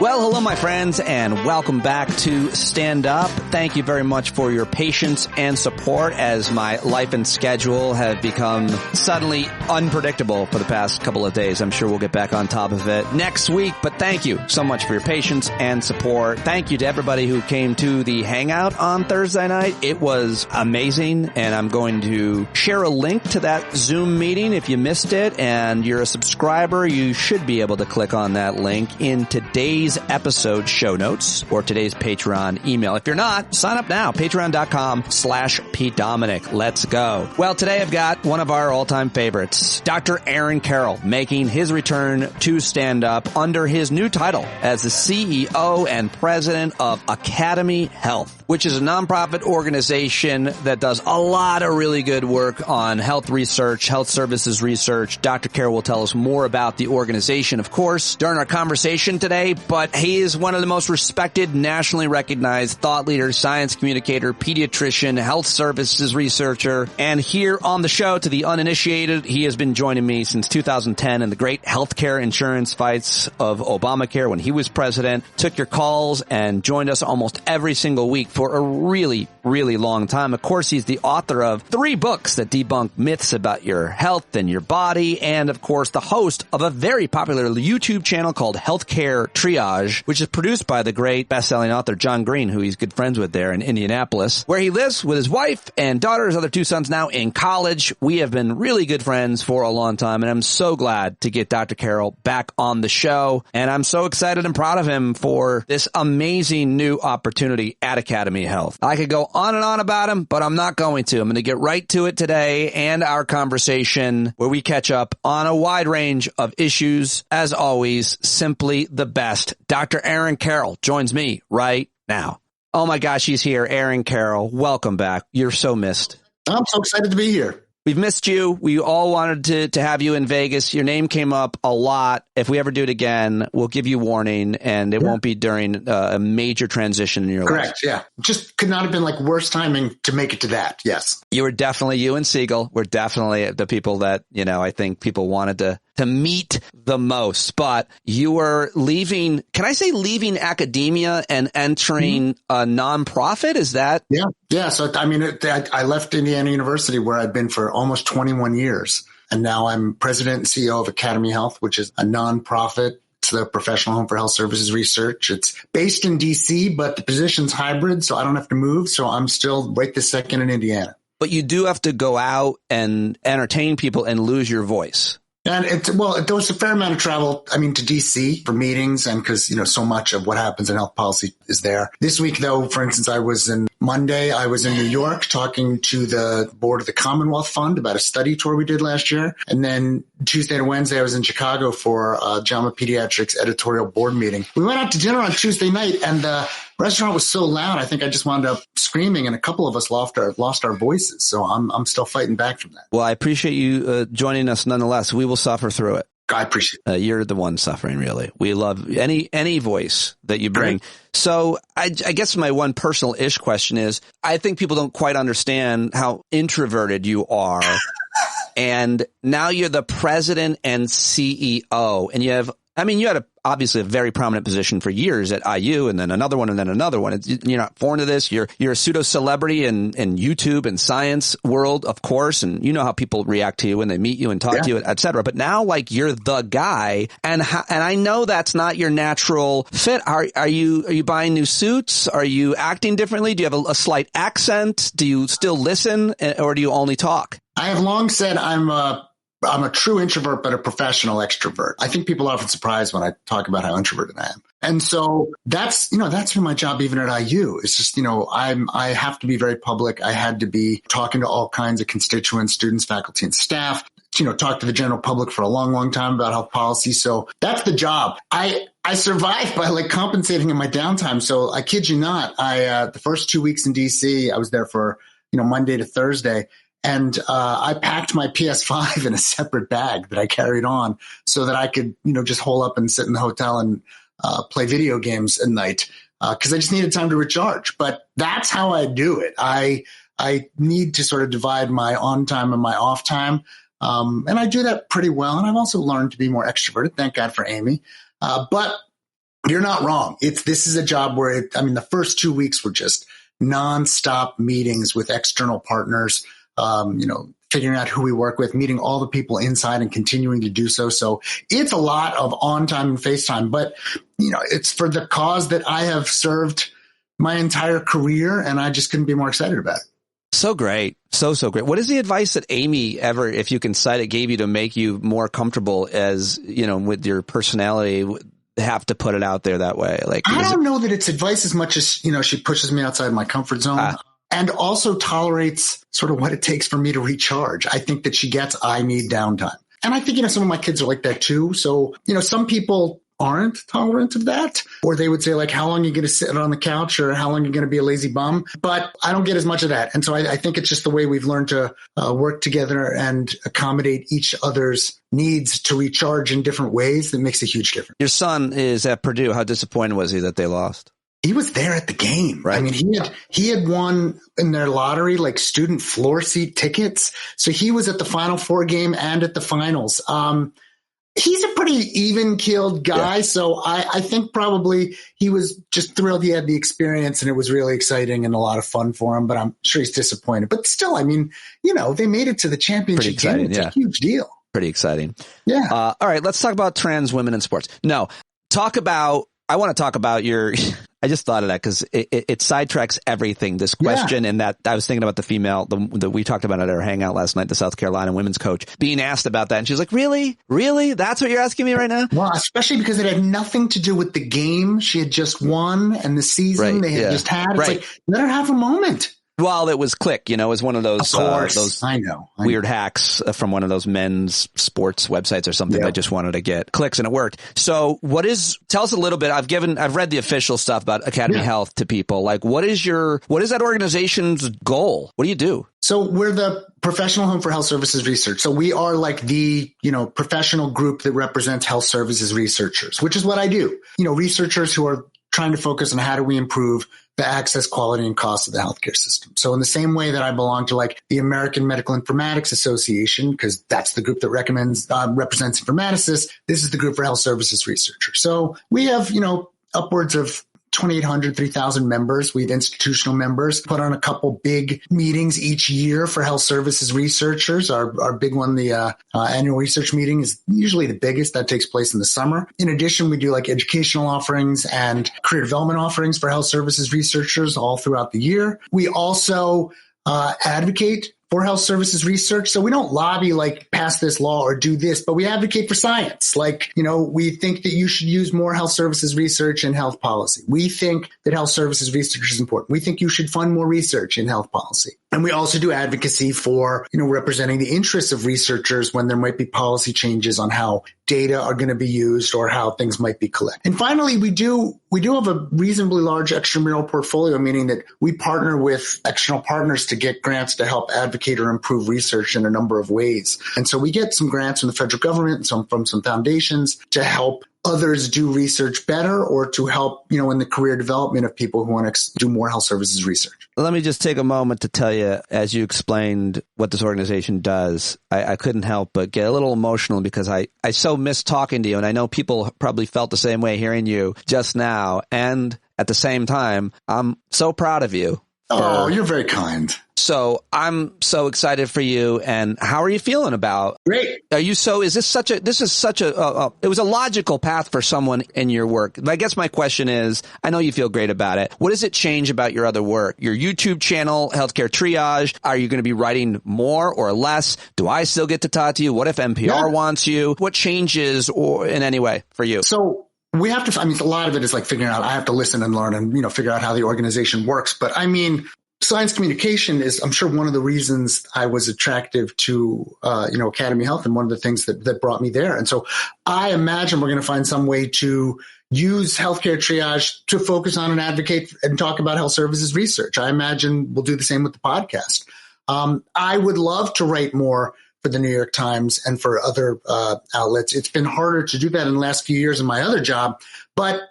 Well, hello, my friends, and welcome back to Stand Up. Thank you very much for your patience and support as my life and schedule have become suddenly unpredictable for the past couple of days. I'm sure we'll get back on top of it next week, but thank you so much for your patience and support. Thank you to everybody who came to the Hangout on Thursday night. It was amazing, and I'm going to share a link to that Zoom meeting. If you missed it and you're a subscriber, you should be able to click on that link in today's episode show notes or today's Patreon email. If you're not, sign up now. Patreon.com/PDominic. Let's go. Well, today I've got one of our all-time favorites, Dr. Aaron Carroll, making his return to Stand Up under his new title as the CEO and president of Academy Health, which is a nonprofit organization that does a lot of really good work on health research, health services research. Dr. Carroll will tell us more about the organization, of course, during our conversation today, but he is one of the most respected, nationally recognized thought leaders, science communicator, pediatrician, health services researcher. And here on the show, to the uninitiated, he has been joining me since 2010 in the great healthcare insurance fights of Obamacare when he was president, took your calls and joined us almost every single week for a really, really long time. Of course, he's the author of 3 books that debunk myths about your health and your body, and of course, the host of a very popular YouTube channel called Healthcare Triage, which is produced by the great best-selling author John Green, who he's good friends with there in Indianapolis, where he lives with his wife and daughter, his other 2 sons now in college. We have been really good friends for a long time, and I'm so glad to get Dr. Carroll back on the show, and I'm so excited and proud of him for this amazing new opportunity at Academy Health. I could go on and on about him, but I'm not going to. I'm going to get right to it today and our conversation where we catch up on a wide range of issues. As always, simply the best. Dr. Aaron Carroll joins me right now. Oh my gosh, he's here. Aaron Carroll, welcome back. You're so missed. I'm so excited to be here. We've missed you. We all wanted to have you in Vegas. Your name came up a lot. If we ever do it again, we'll give you warning, and it won't be during a major transition in your life. Correct, yeah. Just could not have been like worst timing to make it to that, yes. You were definitely, you and Siegel were definitely the people that, you know, I think people wanted to meet the most. But you were leaving, can I say leaving academia and entering a nonprofit? Is that? Yeah. So, I mean, I left Indiana University where I'd been for almost 21 years. And now I'm president and CEO of Academy Health, which is a nonprofit. It's the professional home for health services research. It's based in DC, but the position's hybrid, so I don't have to move. So I'm still right this second in Indiana. But you do have to go out and entertain people and lose your voice. And there was a fair amount of travel, to DC for meetings, and because, so much of what happens in health policy is there. This week, though, for instance, Monday, I was in New York talking to the board of the Commonwealth Fund about a study tour we did last year. And then Tuesday to Wednesday, I was in Chicago for JAMA Pediatrics editorial board meeting. We went out to dinner on Tuesday night, and the restaurant was so loud, I think I just wound up screaming, and a couple of us lost our voices. So I'm still fighting back from that. Well, I appreciate you joining us nonetheless. We will suffer through it. I appreciate it. You're the one suffering, really. We love any voice that you bring. Right. So I guess my one personal-ish question is, I think people don't quite understand how introverted you are. And now you're the president and CEO, and you had obviously a very prominent position for years at IU, and then another one, and then another one. You're not foreign to this. You're a pseudo celebrity in YouTube and science world, of course, and you know how people react to you when they meet you and talk to you, et cetera. But now, you're the guy, and I know that's not your natural fit. Are you buying new suits? Are you acting differently? Do you have a slight accent? Do you still listen, or do you only talk? I have long said I'm a true introvert, but a professional extrovert. I think people are often surprised when I talk about how introverted I am. And so that's been my job even at IU. It's just, I have to be very public. I had to be talking to all kinds of constituents, students, faculty, and staff, talk to the general public for a long, long time about health policy. So that's the job. I survived by compensating in my downtime. So I kid you not, the first 2 weeks in DC, I was there for, Monday to Thursday. And I packed my PS5 in a separate bag that I carried on so that I could, just hole up and sit in the hotel and play video games at night because I just needed time to recharge. But that's how I do it. I need to sort of divide my on time and my off time. And I do that pretty well. And I've also learned to be more extroverted. Thank God for Amy. But You're not wrong. This is a job where the first 2 weeks were just nonstop meetings with external partners, figuring out who we work with, meeting all the people inside and continuing to do so. So it's a lot of on time and face time, but it's for the cause that I have served my entire career, and I just couldn't be more excited about it. So great. So great. What is the advice that Amy ever, if you can cite it, gave you to make you more comfortable as, with your personality, have to put it out there that way? Like, I don't know that it's advice as much as, she pushes me outside my comfort zone and also tolerates sort of what it takes for me to recharge. I think that she gets, I need downtime. And I think, some of my kids are like that too. So, some people aren't tolerant of that, or they would say like, how long are you going to sit on the couch, or how long are you going to be a lazy bum? But I don't get as much of that. And so I think it's just the way we've learned to work together and accommodate each other's needs to recharge in different ways that makes a huge difference. Your son is at Purdue. How disappointed was he that they lost? He was there at the game. Right. He had won in their lottery, like student floor seat tickets. So he was at the Final Four game and at the finals. He's a pretty even-keeled guy, yeah. So I think probably he was just thrilled he had the experience, and it was really exciting and a lot of fun for him, but I'm sure he's disappointed. But still, they made it to the championship game. It's a huge deal. Pretty exciting. Yeah. All right, let's talk about trans women in sports. No, I want to talk about your I just thought of that because it sidetracks everything, this question. Yeah. And that I was thinking about the female that we talked about at our hangout last night, the South Carolina women's coach, being asked about that. And she was like, really? That's what you're asking me right now? Well, especially because it had nothing to do with the game she had just won and the season they had just had. It's like, let her have a moment. Well, it was Click, it was one of those, I know. Weird hacks from one of those men's sports websites or something. I just wanted to get clicks, and it worked. So tell us a little bit. I've read the official stuff about Academy Health to people. Like, what is that organization's goal? What do you do? So we're the professional home for health services research. So we are like the, professional group that represents health services researchers, which is what I do. Researchers who are trying to focus on how do we improve the access, quality, and cost of the healthcare system. So in the same way that I belong to like the American Medical Informatics Association, because that's the group that represents informaticists, this is the group for health services researchers. So we have, upwards of 2,800, 3,000 members. We have institutional members, put on a couple big meetings each year for health services researchers. Our big one, the annual research meeting, is usually the biggest. That takes place in the summer. In addition, we do like educational offerings and career development offerings for health services researchers all throughout the year. We also advocate for health services research. So we don't lobby like pass this law or do this, but we advocate for science. Like, we think that you should use more health services research in health policy. We think that health services research is important. We think you should fund more research in health policy. And we also do advocacy for, representing the interests of researchers when there might be policy changes on how data are going to be used or how things might be collected. And finally, we do have a reasonably large extramural portfolio, meaning that we partner with external partners to get grants to help advocate or improve research in a number of ways. And so we get some grants from the federal government and some from some foundations to help others do research better, or to help, in the career development of people who want to do more health services research. Let me just take a moment to tell you, as you explained what this organization does, I couldn't help but get a little emotional because I so miss talking to you. And I know people probably felt the same way hearing you just now. And at the same time, I'm so proud of you. Oh, you're very kind. So I'm so excited for you. And how are you feeling about? Great. It was a logical path for someone in your work. I guess my question is, I know you feel great about it. What does it change about your other work? Your YouTube channel, Healthcare Triage? Are you going to be writing more or less? Do I still get to talk to you? What if NPR wants you? What changes in any way for you? So we have to, a lot of it is like figuring out, I have to listen and learn and, figure out how the organization works. But science communication is, I'm sure, one of the reasons I was attractive to, Academy Health, and one of the things that brought me there. And so I imagine we're going to find some way to use Healthcare Triage to focus on and advocate and talk about health services research. I imagine we'll do the same with the podcast. I would love to write more for the New York Times and for other outlets. It's been harder to do that in the last few years in my other job, but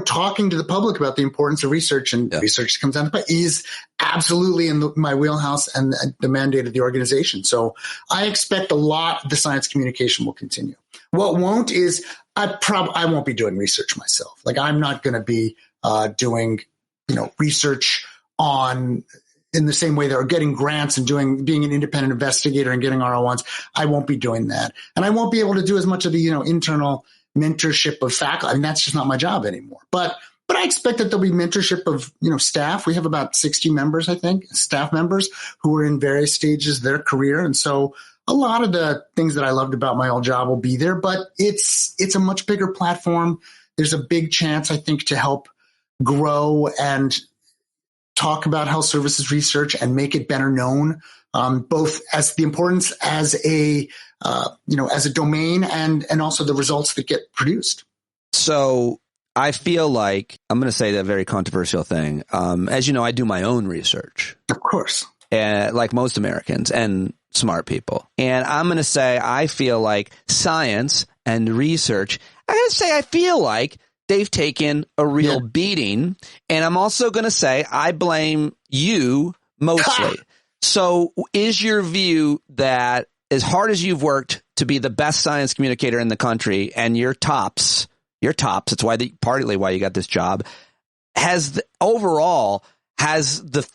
talking to the public about the importance of research and research that comes out of it is absolutely in my wheelhouse and the mandate of the organization. So I expect a lot of the science communication will continue. What won't is I won't be doing research myself. Like I'm not going to be doing, research on in the same way that are getting grants and being an independent investigator and getting R01s. I won't be doing that. And I won't be able to do as much of the, internal mentorship of faculty. I mean, that's just not my job anymore. But I expect that there'll be mentorship of, staff. We have about 60 members, I think, staff members who are in various stages of their career. And so a lot of the things that I loved about my old job will be there, but it's a much bigger platform. There's a big chance, I think, to help grow and talk about health services research and make it better known, both as the importance as a domain and also the results that get produced. So I feel like I'm going to say that very controversial thing. As you know, I do my own research. Of course. Like most Americans and smart people. And I'm going to say I feel like science and research, I feel like they've taken a real beating. And I'm also going to say I blame you mostly. So is your view that as hard as you've worked to be the best science communicator in the country and you're tops, it's partly why you got this job, has the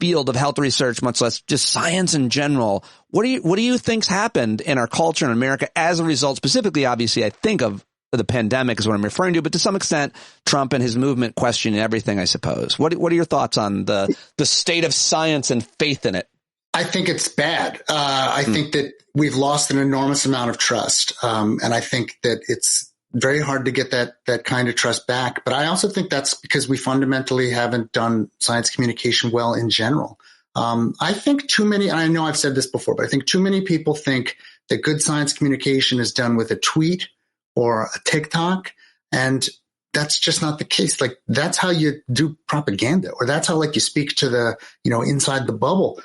field of health research, much less just science in general, what do you think's happened in our culture in America as a result? Specifically, obviously, I think of the pandemic is what I'm referring to, but to some extent, Trump and his movement questioning everything, I suppose. What are your thoughts on the state of science and faith in it? I think it's bad. I think that we've lost an enormous amount of trust. And I think that it's very hard to get that kind of trust back. But I also think that's because we fundamentally haven't done science communication well in general. I think too many, and I know I've said this before, but I think too many people think that good science communication is done with a tweet or a TikTok. And that's just not the case. Like that's how you do propaganda, or that's how you speak to the, inside the bubble.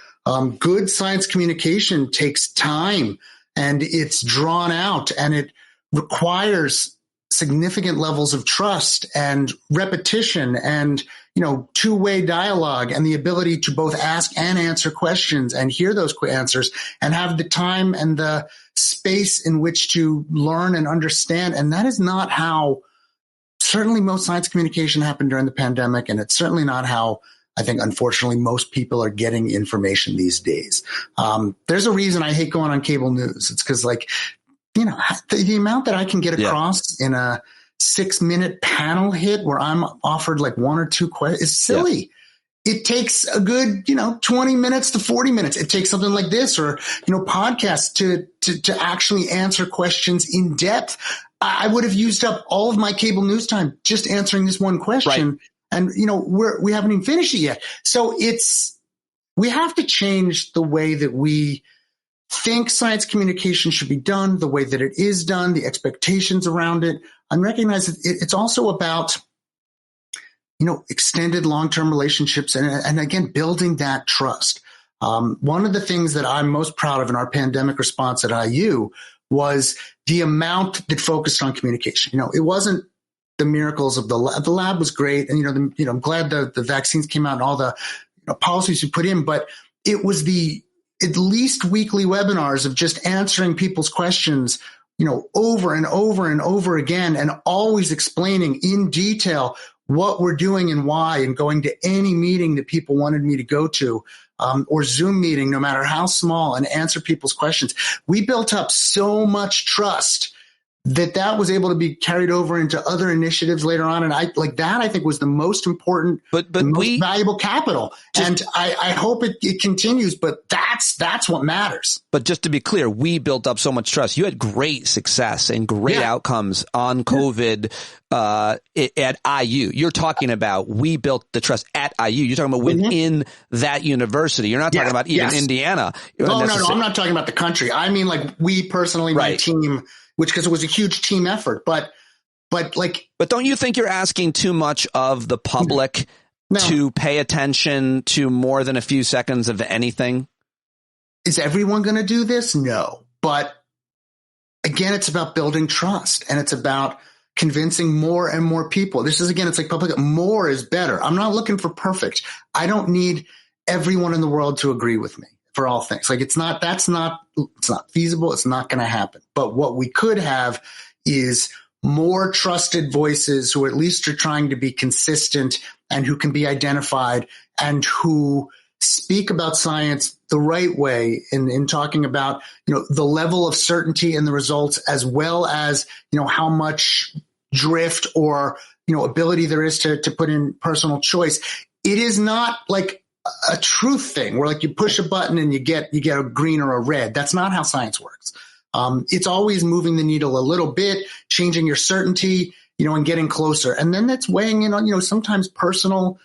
Good science communication takes time and it's drawn out and it requires significant levels of trust and repetition and, two-way dialogue and the ability to both ask and answer questions and hear those answers and have the time and the space in which to learn and understand. And that is not how certainly most science communication happened during the pandemic. And it's certainly not how I think, unfortunately, most people are getting information these days. There's a reason I hate going on cable news. It's because the amount that I can get across in a 6-minute panel hit where I'm offered 1 or 2 questions is silly. Yeah. It takes a good, 20 minutes to 40 minutes. It takes something like this or, podcasts to actually answer questions in depth. I would have used up all of my cable news time just answering this one question. Right. And, we haven't even finished it yet. So we have to change the way that we think science communication should be done, the way that it is done, the expectations around it, and recognize that it's also about, extended long-term relationships and again, building that trust. One of the things that I'm most proud of in our pandemic response at IU was the amount that focused on communication. It wasn't the miracles of the lab. The lab was great. And, I'm glad the vaccines came out and all the policies we put in, but it was the at least weekly webinars of just answering people's questions, over and over and over again, and always explaining in detail what we're doing and why, and going to any meeting that people wanted me to go to, or Zoom meeting, no matter how small, and answer people's questions. We built up so much trust that was able to be carried over into other initiatives later on. And I think was the most important, but the most valuable capital. And I hope it continues, but that's what matters. But just to be clear, we built up so much trust. You had great success and great outcomes on COVID at IU. You're talking about we built the trust at IU. You're talking about within that university. You're not talking about even Indiana. No, I'm not talking about the country. I mean, we personally, my team, because it was a huge team effort, but don't you think you're asking too much of the public to pay attention to more than a few seconds of anything? Is everyone going to do this? No. But again, it's about building trust, and it's about convincing more and more people. This is, again, it's like public, more is better. I'm not looking for perfect. I don't need everyone in the world to agree with me for all things. It's not feasible. It's not going to happen. But what we could have is more trusted voices who at least are trying to be consistent and who can be identified and who speak about science the right way in talking about, the level of certainty in the results, as well as, how much drift or, ability there is to put in personal choice. It is not like a truth thing where like you push a button and you get a green or a red. That's not how science works. It's always moving the needle a little bit, changing your certainty, and getting closer. And then that's weighing in on, sometimes personal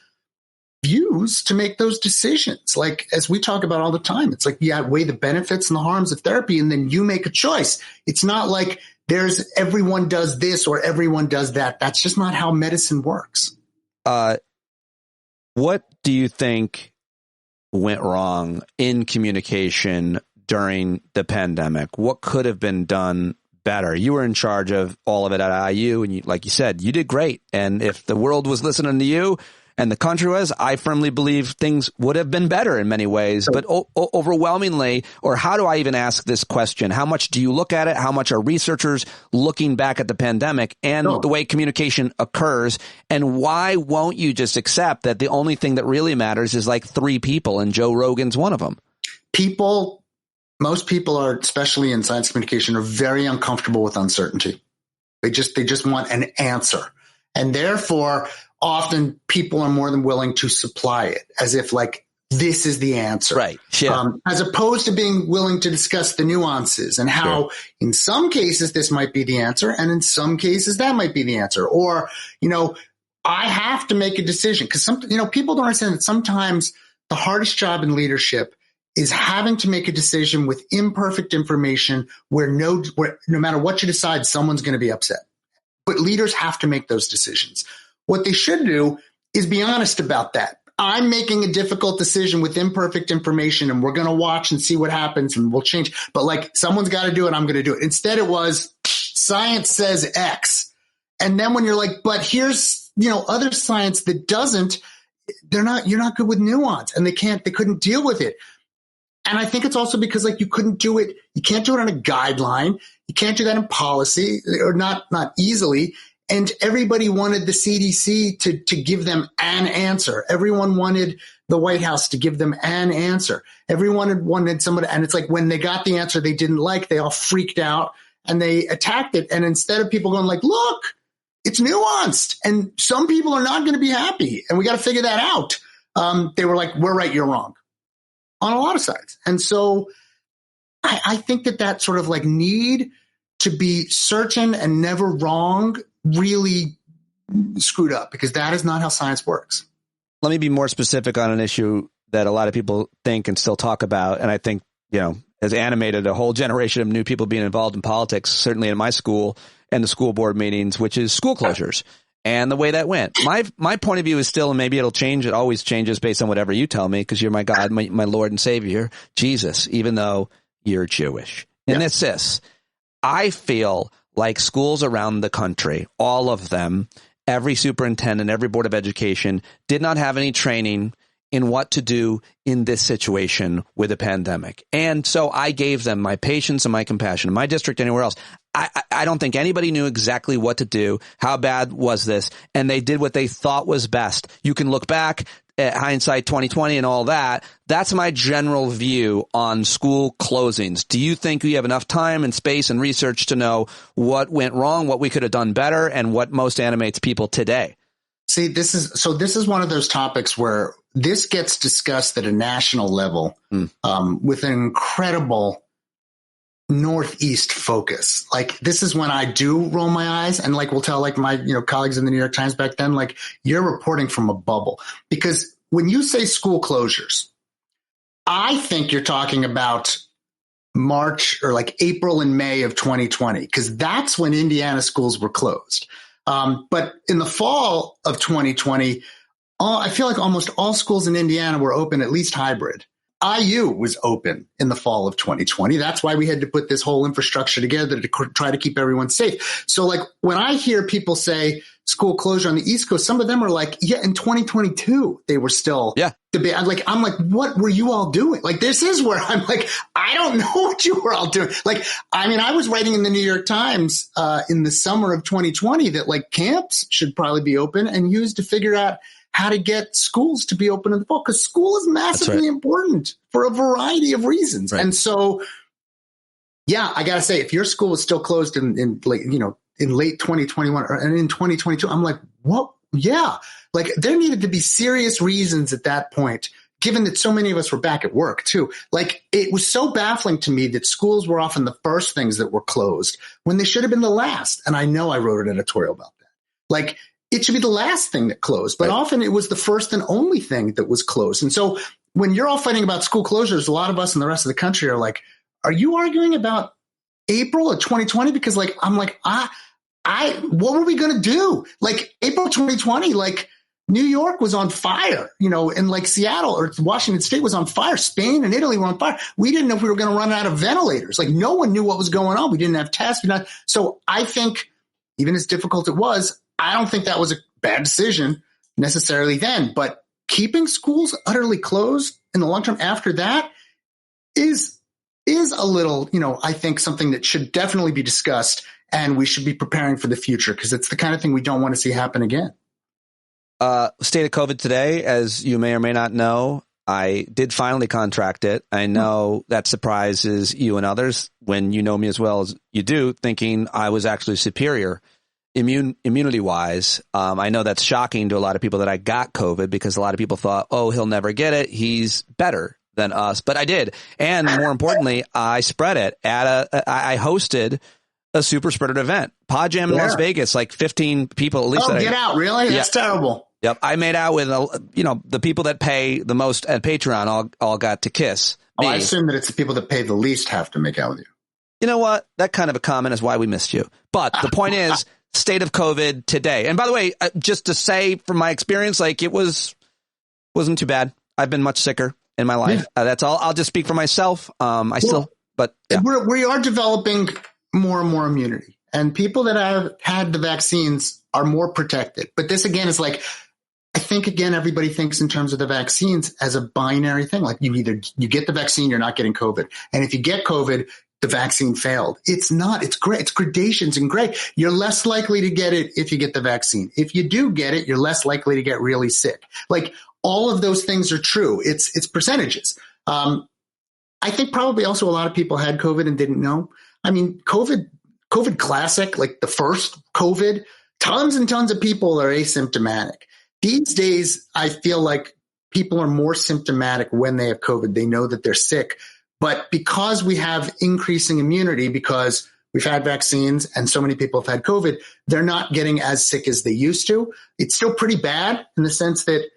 views to make those decisions. Like, as we talk about all the time, it's like, weigh the benefits and the harms of therapy, and then you make a choice. It's not like there's everyone does this or everyone does that. That's just not how medicine works. What do you think went wrong in communication during the pandemic? What could have been done better? You were in charge of all of it at IU, and like you said, you did great. And if the world was listening to you and the country was, I firmly believe things would have been better in many ways. But overwhelmingly, or how do I even ask this question? How much do you look at it? How much are researchers looking back at the pandemic and the way communication occurs? And why won't you just accept that the only thing that really matters is like 3 people and Joe Rogan's one of them? Most people are, especially in science communication, are very uncomfortable with uncertainty. They just want an answer. And therefore, often people are more than willing to supply it as if like this is the answer. Right. Yeah. As opposed to being willing to discuss the nuances and how in some cases this might be the answer and in some cases that might be the answer. Or, I have to make a decision because people don't understand that sometimes the hardest job in leadership is having to make a decision with imperfect information where no matter what you decide, someone's going to be upset. But leaders have to make those decisions. What they should do is be honest about that. I'm making a difficult decision with imperfect information and we're going to watch and see what happens and we'll change. But like someone's got to do it. I'm going to do it. Instead, it was science says X. And then when you're like, but here's, other science that doesn't, you're not good with nuance and they couldn't deal with it. And I think it's also because like you can't do it on a guideline. You can't do that in policy or not wanted And everybody wanted the CDC to give them an answer. Everyone wanted the White House to give them an answer. Everyone wanted somebody. And it's like when they got the answer they didn't like, they all freaked out and they attacked it. And instead of people going like, look, it's nuanced and some people are not going to be happy and we got to figure that out. They were like, we're right, you're wrong on a lot of sides. And so I think that sort of like need to be certain and never wrong really screwed up because that is not how science works. Let me be more specific on an issue that a lot of people think and still talk about. And I think, has animated a whole generation of new people being involved in politics, certainly in my school and the school board meetings, which is school closures and the way that went. My point of view is still, and maybe it'll change. It always changes based on whatever you tell me because you're my God, my Lord and Savior, Jesus, even though you're Jewish. And it's this. I feel like schools around the country, all of them, every superintendent, every board of education did not have any training in what to do in this situation with a pandemic. And so I gave them my patience and my compassion. In my district, anywhere else, I don't think anybody knew exactly what to do. How bad was this? And they did what they thought was best. You can look back at hindsight 2020 and all that. That's my general view on school closings. Do you think we have enough time and space and research to know what went wrong, what we could have done better, and what most animates people today? See, this is one of those topics where this gets discussed at a national level with an incredible Northeast focus. Like this is when I do roll my eyes and like we'll tell like my colleagues in the New York Times back then, like you're reporting from a bubble. Because when you say school closures, I think you're talking about March or like April and May of 2020, because that's when Indiana schools were closed. But in the fall of 2020, I feel like almost all schools in Indiana were open, at least hybrid. IU was open in the fall of 2020. That's why we had to put this whole infrastructure together to try to keep everyone safe. So like when I hear people say school closure on the East Coast, some of them are like, in 2022, they were still debating. I'm like, what were you all doing? Like, this is where I'm like, I don't know what you were all doing. Like, I mean, I was writing in the New York Times in the summer of 2020 that like camps should probably be open and used to figure out how to get schools to be open in the fall, because school is massively important for a variety of reasons. Right. And so, I got to say, if your school was still closed in late 2021 and in 2022, I'm like, what? Yeah. Like, there needed to be serious reasons at that point, given that so many of us were back at work too. Like, it was so baffling to me that schools were often the first things that were closed when they should have been the last. And I know I wrote an editorial about that. Like, it should be the last thing that closed, but often it was the first and only thing that was closed. And so when you're all fighting about school closures, a lot of us in the rest of the country are like, are you arguing about April of 2020? Because like, I'm like, what were we going to do? Like April 2020, like New York was on fire, and like Seattle or Washington State was on fire. Spain and Italy were on fire. We didn't know if we were going to run out of ventilators. Like, no one knew what was going on. We didn't have tests. So I think even as difficult it was, I don't think that was a bad decision necessarily then, but keeping schools utterly closed in the long term after that is a little, I think something that should definitely be discussed, and we should be preparing for the future, because it's the kind of thing we don't want to see happen again. State of COVID today, as you may or may not know, I did finally contract it. I know that surprises you and others when you know me as well as you do, thinking I was actually superior immunity wise. I know that's shocking to a lot of people that I got COVID, because a lot of people thought, oh, he'll never get it. He's better than us. But I did. And more importantly, I spread it I hosted a super spreader event, Pod Jam in Las Vegas, like 15 people at least. Oh, get out. Really? That's terrible. Yep. I made out with, the people that pay the most at Patreon all got to kiss me. I assume that it's the people that pay the least have to make out with you. You know what? That kind of a comment is why we missed you. But the point is, state of COVID today. And by the way, just to say from my experience, like wasn't too bad. I've been much sicker in my life. That's all. I'll just speak for myself. We are developing more and more immunity, and people that have had the vaccines are more protected. But this again is like, I think again, everybody thinks in terms of the vaccines as a binary thing. Like you get the vaccine, you're not getting COVID. And if you get COVID, the vaccine failed. It's not. It's great. It's gradations and gray. You're less likely to get it if you get the vaccine. If you do get it, you're less likely to get really sick. Like all of those things are true. It's percentages. I think probably also a lot of people had COVID and didn't know. I mean, COVID classic, like the first COVID, tons and tons of people are asymptomatic. These days, I feel like people are more symptomatic when they have COVID. They know that they're sick. But because we have increasing immunity, because we've had vaccines and so many people have had COVID, they're not getting as sick as they used to. It's still pretty bad in the sense that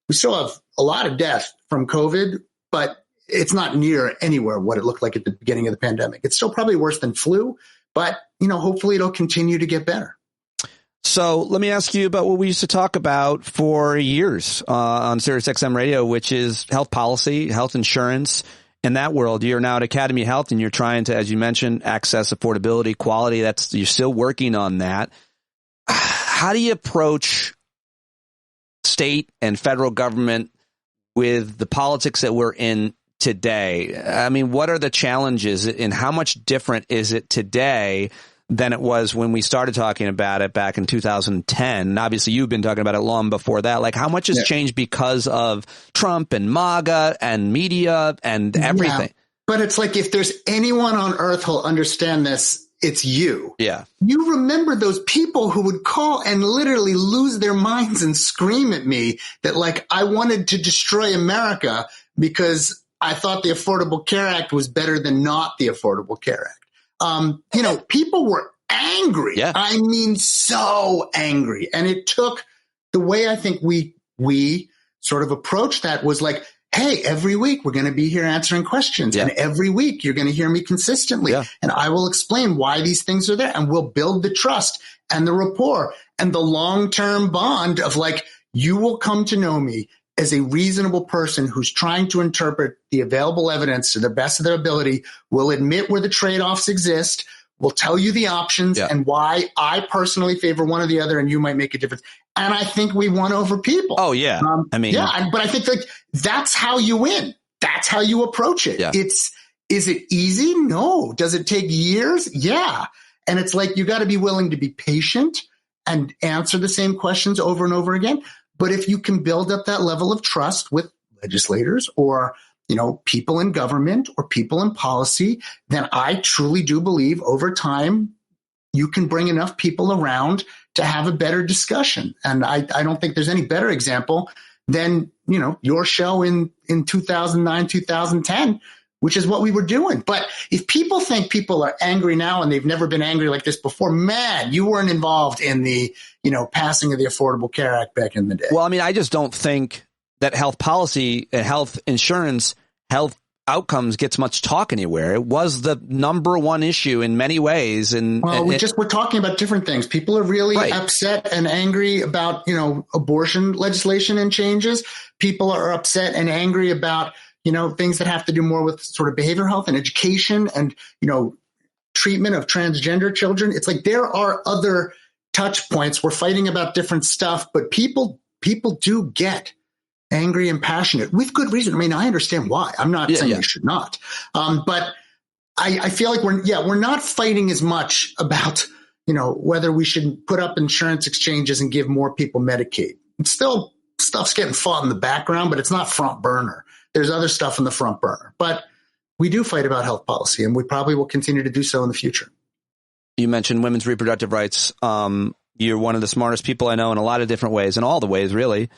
we still have a lot of death from COVID, but it's not near anywhere what it looked like at the beginning of the pandemic. It's still probably worse than flu, but hopefully it'll continue to get better. So let me ask you about what we used to talk about for years on SiriusXM Radio, which is health policy, health insurance. In that world, you're now at Academy Health and you're trying to, as you mentioned, access, affordability, quality. You're still working on that. How do you approach state and federal government with the politics that we're in today? I mean, what are the challenges and how much different is it today than it was when we started talking about it back in 2010? And obviously, you've been talking about it long before that. Like, how much has changed because of Trump and MAGA and media and everything? Yeah. But it's like, if there's anyone on earth who'll understand this, it's you. Yeah. You remember those people who would call and literally lose their minds and scream at me that, like, I wanted to destroy America because I thought the Affordable Care Act was better than not the Affordable Care Act. People were angry. Yeah. I mean, so angry. And it took the way I think we sort of approached that was like, hey, every week we're going to be here answering questions. Yeah. And every week you're going to hear me consistently. Yeah. And I will explain why these things are there, and we'll build the trust and the rapport and the long-term bond of like, you will come to know me as a reasonable person who's trying to interpret the available evidence to the best of their ability, will admit where the trade-offs exist, We'll tell you the options and why I personally favor one or the other, and you might make a difference. And I think we won over people. Oh, yeah. But I think like that's how you win. That's how you approach it. Yeah. Is it easy? No. Does it take years? Yeah. And it's like, you got to be willing to be patient and answer the same questions over and over again. But if you can build up that level of trust with legislators or, people in government or people in policy, then I truly do believe over time, you can bring enough people around to have a better discussion. And I don't think there's any better example than, your show in 2009, 2010, which is what we were doing. But if people think people are angry now and they've never been angry like this before, man, you weren't involved in the, passing of the Affordable Care Act back in the day. Well, I just don't think that health policy, health insurance, health outcomes gets much talk anywhere. It was the number one issue in many ways. We're talking about different things. People are really upset and angry about, abortion legislation and changes. People are upset and angry about, things that have to do more with sort of behavioral health and education and, treatment of transgender children. It's like there are other touch points. We're fighting about different stuff, but people do get angry and passionate with good reason. I understand why. I'm not saying we should not. But I feel like we're not fighting as much about, whether we should put up insurance exchanges and give more people Medicaid. It's still stuff's getting fought in the background, but it's not front burner. There's other stuff in the front burner. But we do fight about health policy, and we probably will continue to do so in the future. You mentioned women's reproductive rights. You're one of the smartest people I know in a lot of different ways, in all the ways, really.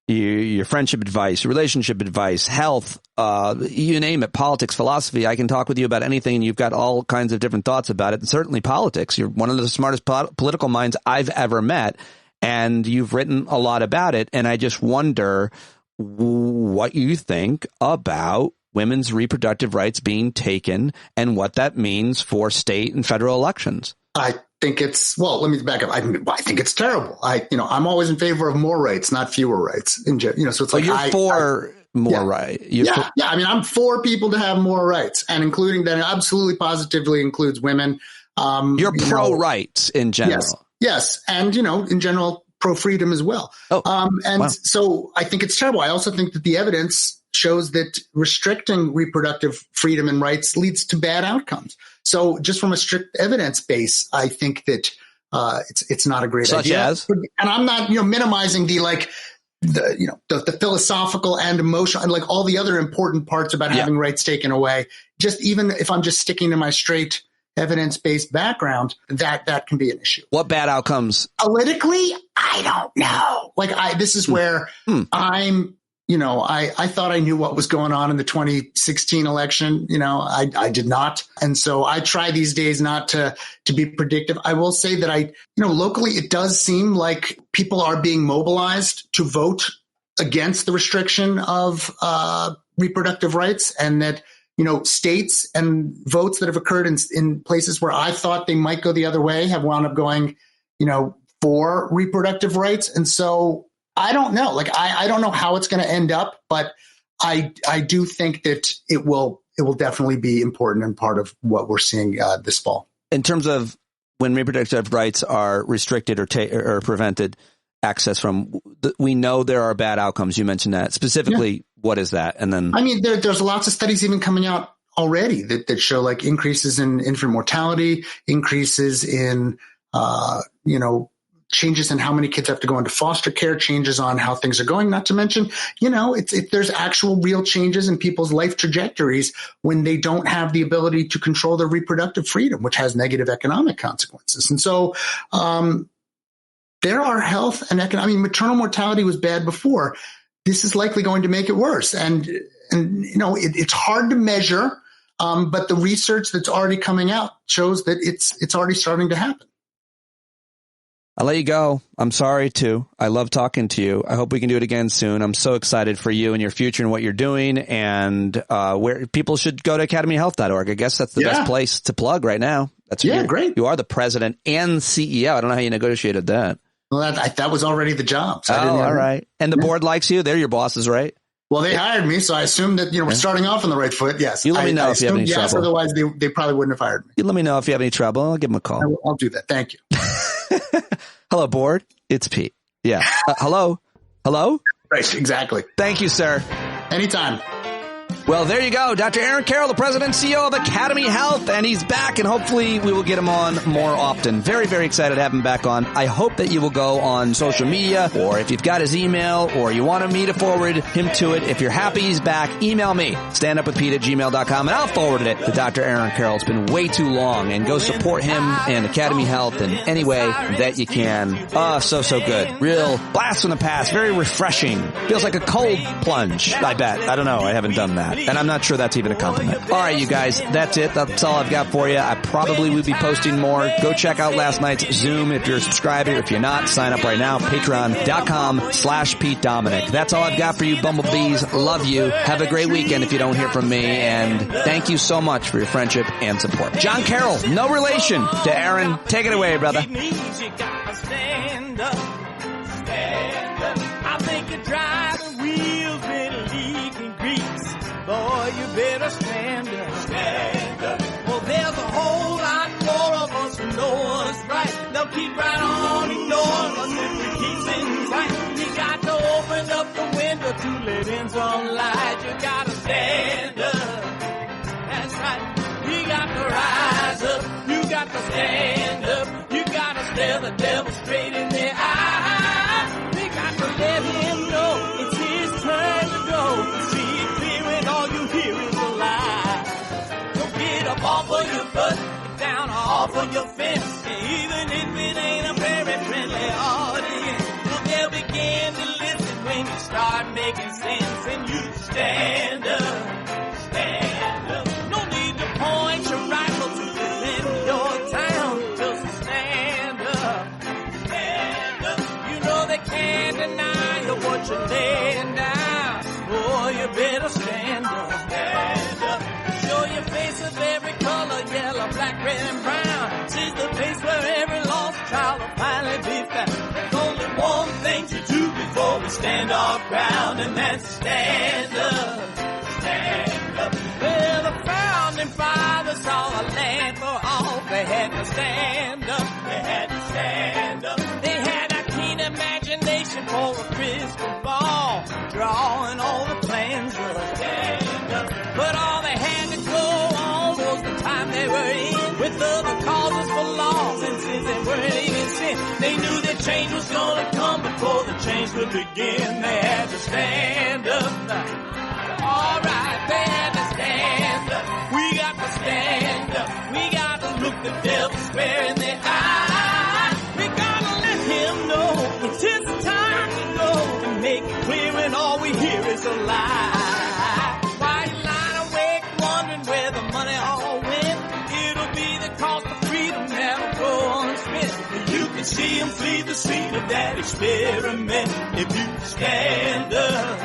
Your friendship advice, your relationship advice, health, you name it, politics, philosophy. I can talk with you about anything, and you've got all kinds of different thoughts about it, and certainly politics. You're one of the smartest political minds I've ever met, and you've written a lot about it, and I just wonder what you think about women's reproductive rights being taken and what that means for state and federal elections. I think let me back up. I think it's terrible. I'm always in favor of more rights, not fewer rights. So it's like you're for more rights. I'm for people to have more rights, and including that absolutely positively includes women. You're pro rights in general. Yes. And, in general, pro freedom as well. So I think it's terrible. I also think that the evidence shows that restricting reproductive freedom and rights leads to bad outcomes. So just from a strict evidence base, I think that it's not a great idea. And I'm not minimizing the philosophical and emotional and like all the other important parts about having rights taken away. Just even if I'm just sticking to my straight evidence-based background, that can be an issue. What bad outcomes? Politically, I don't know. This is where I'm. I thought I knew what was going on in the 2016 election. I did not. And so I try these days not to be predictive. I will say that locally, it does seem like people are being mobilized to vote against the restriction of reproductive rights, and that, states and votes that have occurred in places where I thought they might go the other way have wound up going, for reproductive rights. And so I don't know. I don't know how it's going to end up, but I do think that it will definitely be important and part of what we're seeing this fall. In terms of when reproductive rights are restricted or prevented access from, we know there are bad outcomes. You mentioned that specifically. What is that? And then there's lots of studies even coming out already that show increases in infant mortality, increases in changes in how many kids have to go into foster care, changes on how things are going, not to mention, there's actual real changes in people's life trajectories when they don't have the ability to control their reproductive freedom, which has negative economic consequences. And so there are health and maternal mortality was bad before. This is likely going to make it worse. And it's hard to measure, but the research that's already coming out shows that it's already starting to happen. I'll let you go. I'm sorry too. I love talking to you. I hope we can do it again soon. I'm so excited for you and your future and what you're doing, and where people should go to academyhealth.org. I guess that's the best place to plug right now. Great. You are the president and CEO. I don't know how you negotiated that. Well, that was already the job. So all right. And the board likes you. They're your bosses, right? Well, they hired me, so I assumed that, we're starting off on the right foot. Yes. You let me know if you have any trouble. Otherwise, they probably wouldn't have hired me. You let me know if you have any trouble. I'll give them a call. I'll do that. Thank you. Hello, board. It's Pete. Yeah. Hello? Hello? Right. Exactly. Thank you, sir. Anytime. Well, there you go. Dr. Aaron Carroll, the president and CEO of Academy Health, and he's back, and hopefully we will get him on more often. Very, very excited to have him back on. I hope that you will go on social media, or if you've got his email, or you want me to forward him to it. If you're happy he's back, email me, standupwithpete@gmail.com, and I'll forward it to Dr. Aaron Carroll. It's been way too long, and go support him and Academy Health in any way that you can. Oh, so good. Real blast from the past. Very refreshing. Feels like a cold plunge, I bet. I don't know. I haven't done that. And I'm not sure that's even a compliment. All right, you guys, that's it. That's all I've got for you. I probably will be posting more. Go check out last night's Zoom if you're a subscriber. If you're not, sign up right now. Patreon.com/Pete Dominic. That's all I've got for you, bumblebees. Love you. Have a great weekend if you don't hear from me. And thank you so much for your friendship and support. John Carroll, no relation to Aaron. Take it away, brother. Stand up. I think you're driving wheels been leaking grease. Boy, you better stand up. Stand up. Well, there's a whole lot more of us who know what's right. They'll keep right on ignoring us if we keep things right. You got to open up the window to let in some light. You got to stand up. That's right. You got to rise up. You got to stand up. You got to stare the devil straight in the eye. We got to let him know it's his turn to go. See it clear and all you hear is a lie. So get up off of your butt, get down off of your fence. And even if it ain't a very friendly audience, well, they'll begin to listen when you start making sense. And you stand up, stand up. No need to point your rifle to defend your town. Just stand up, stand up. You know they can't deny you what you're laying down. Boy, you better stand up, stand up. Show your face of every color, yellow, black, red, and brown. This is the place where every lost child will finally be found. There's only one thing to do before we stand our ground, and that's stand up, stand up. Well, the founding fathers saw a land for all. They had to stand up, they had to stand up. They had a keen imagination for a crystal ball, drawing all the plans of stand up. But all they had to go on was the time they were in, with other causes for laws, and since they weren't even sin, they knew that change was gonna come before the change would begin. They had to stand up. All right, they had to stand up. We got to stand up. We got to look the devil square in the eye. We gotta let him know it's his time to go, and make it clear when all we hear is a lie. Why you lying awake wondering where the money all went? It'll be the cost of freedom that'll go unspent. You can see him flee the scene of that experiment if you stand up.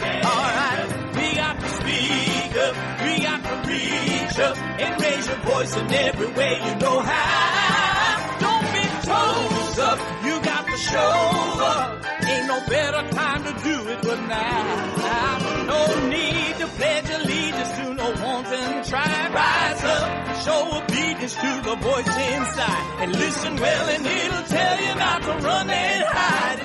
Alright, we got to speak up, we got to reach up, and raise your voice in every way you know how. Don't be toes up, you got to show up. Ain't no better time to do it but now. No need to pledge allegiance to no wanton tribe. Rise up, show obedience to the voice inside, and listen well and it'll tell you not to run and hide.